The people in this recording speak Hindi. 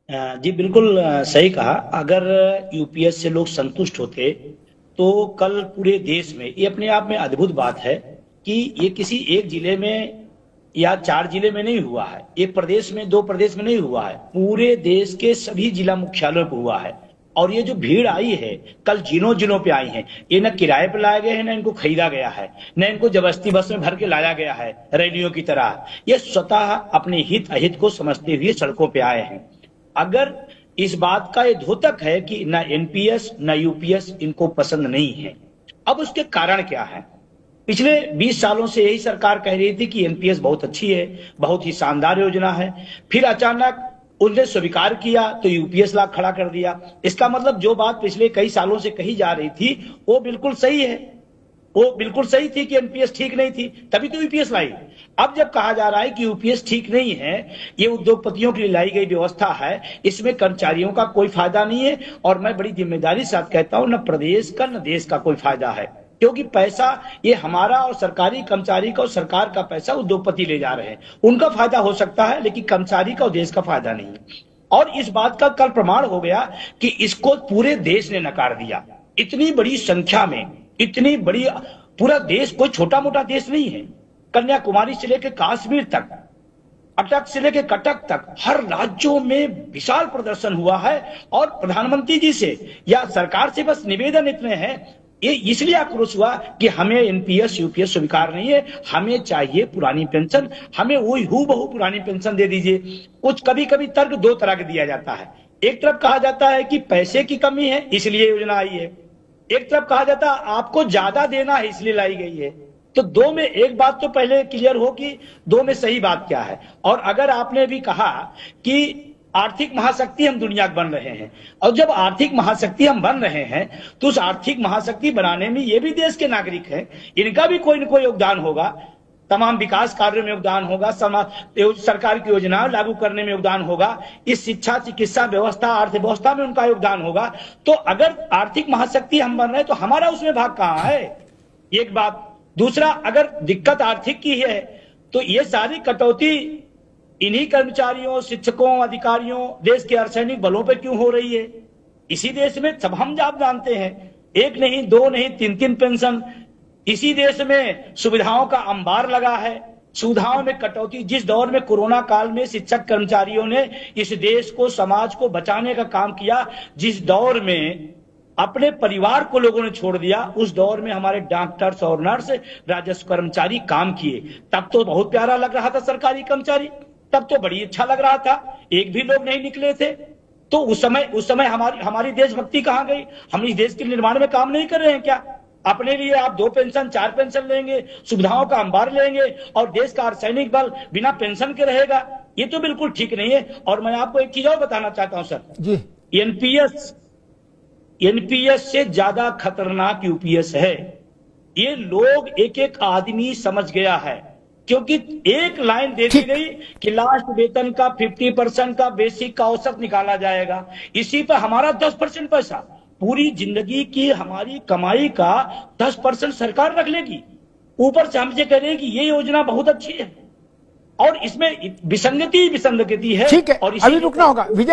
जी बिल्कुल सही कहा। अगर यूपीएस से लोग संतुष्ट होते तो कल पूरे देश में, ये अपने आप में अद्भुत बात है कि ये किसी एक जिले में या चार जिले में नहीं हुआ है, एक प्रदेश में दो प्रदेश में नहीं हुआ है, पूरे देश के सभी जिला मुख्यालयों पर हुआ है। और ये जो भीड़ आई है कल जिलों जिलों पे आई है, ये न किराए पे लाए गए हैं, न इनको खरीदा गया है, न इनको जबरदस्ती बस में भर के लाया गया है रैलियों की तरह। ये स्वतः अपने हित अहित को समझते हुए सड़कों पे आए हैं। अगर इस बात का ये द्योतक है कि ना एनपीएस ना यूपीएस इनको पसंद नहीं है, अब उसके कारण क्या है? पिछले 20 सालों से यही सरकार कह रही थी कि एनपीएस बहुत अच्छी है, बहुत ही शानदार योजना है। फिर अचानक उनने स्वीकार किया तो यूपीएस ला खड़ा कर दिया। इसका मतलब जो बात पिछले कई सालों से कही जा रही थी वो बिल्कुल सही है, वो बिल्कुल सही थी कि एनपीएस ठीक नहीं थी, तभी तो यूपीएस लाई। अब जब कहा जा रहा है कि यूपीएस ठीक नहीं है, ये उद्योगपतियों के लिए लाई गई व्यवस्था है, इसमें कर्मचारियों का कोई फायदा नहीं है, और मैं बड़ी जिम्मेदारी के साथ कहता हूं, न प्रदेश का न देश का कोई फायदा है। क्योंकि पैसा ये हमारा और सरकारी कर्मचारी का और सरकार का पैसा उद्योगपति ले जा रहे हैं, उनका फायदा हो सकता है लेकिन कर्मचारी का और देश का फायदा नहीं है। और इस बात का कल प्रमाण हो गया कि इसको पूरे देश ने नकार दिया। इतनी बड़ी संख्या में, इतनी बड़ी, पूरा देश कोई छोटा मोटा देश नहीं है। कन्याकुमारी से लेकर कश्मीर तक, अटक से लेकर कटक तक हर राज्यों में विशाल प्रदर्शन हुआ है। और प्रधानमंत्री जी से या सरकार से बस निवेदन इतने हैं, ये इसलिए आक्रोश हुआ कि हमें एनपीएस यूपीएस स्वीकार नहीं है, हमें चाहिए पुरानी पेंशन, हमें वही हूबहू पुरानी पेंशन दे दीजिए। कुछ कभी कभी तर्क दो तरह का दिया जाता है। एक तरफ कहा जाता है कि पैसे की कमी है इसलिए योजना आई है, एक तरफ कहा जाता है आपको ज्यादा देना है इसलिए लाई गई है। तो दो में एक बात तो पहले क्लियर हो कि दो में सही बात क्या है। और अगर आपने भी कहा कि आर्थिक महाशक्ति हम दुनिया के बन रहे हैं, और जब आर्थिक महाशक्ति हम बन रहे हैं तो उस आर्थिक महाशक्ति बनाने में ये भी देश के नागरिक हैं, इनका भी कोई न कोई योगदान होगा। तमाम विकास कार्यों में योगदान होगा, सरकार की योजनाएं लागू करने में योगदान होगा, इस शिक्षा चिकित्सा व्यवस्था अर्थव्यवस्था में उनका योगदान होगा। तो अगर आर्थिक महाशक्ति हम बन रहे हैं तो हमारा उसमें भाग कहां है? एक बात। दूसरा, अगर दिक्कत आर्थिक की है तो ये सारी कटौती इन्हीं कर्मचारियों, शिक्षकों, अधिकारियों, देश के अर्धसैनिक बलों पर क्यों हो रही है? इसी देश में सब हम आप जानते हैं, एक नहीं दो नहीं तीन तीन पेंशन, इसी देश में सुविधाओं का अंबार लगा है, सुविधाओं में कटौती। जिस दौर में कोरोना काल में शिक्षक कर्मचारियों ने इस देश को, समाज को बचाने का काम किया, जिस दौर में अपने परिवार को लोगों ने छोड़ दिया, उस दौर में हमारे डॉक्टर्स और नर्स, राजस्व कर्मचारी काम किए। तब तो बहुत प्यारा लग रहा था सरकारी कर्मचारी, तब तो बड़ी अच्छा लग रहा था, एक भी लोग नहीं निकले थे। तो उस समय हमारी देशभक्ति कहां गई? हम इस देश के निर्माण में काम नहीं कर रहे हैं क्या? अपने लिए आप 2 पेंशन 4 पेंशन लेंगे, सुविधाओं का अंबार लेंगे, और देश का अर्धसैनिक बल बिना पेंशन के रहेगा, ये तो बिल्कुल ठीक नहीं है। और मैं आपको एक चीज और बताना चाहता हूं सर जी, एनपीएस से ज्यादा खतरनाक यूपीएस है। ये लोग एक एक आदमी समझ गया है, क्योंकि एक लाइन दे दी गई कि लास्ट वेतन का 50% का बेसिक का औसत निकाला जाएगा, इसी पर हमारा 10% पैसा, पूरी जिंदगी की हमारी कमाई का 10% सरकार रख लेगी। ऊपर से हमसे कह रहे हैं कि ये योजना बहुत अच्छी है, और इसमें विसंगति है। ठीक है, और अभी रुकना होगा विजय।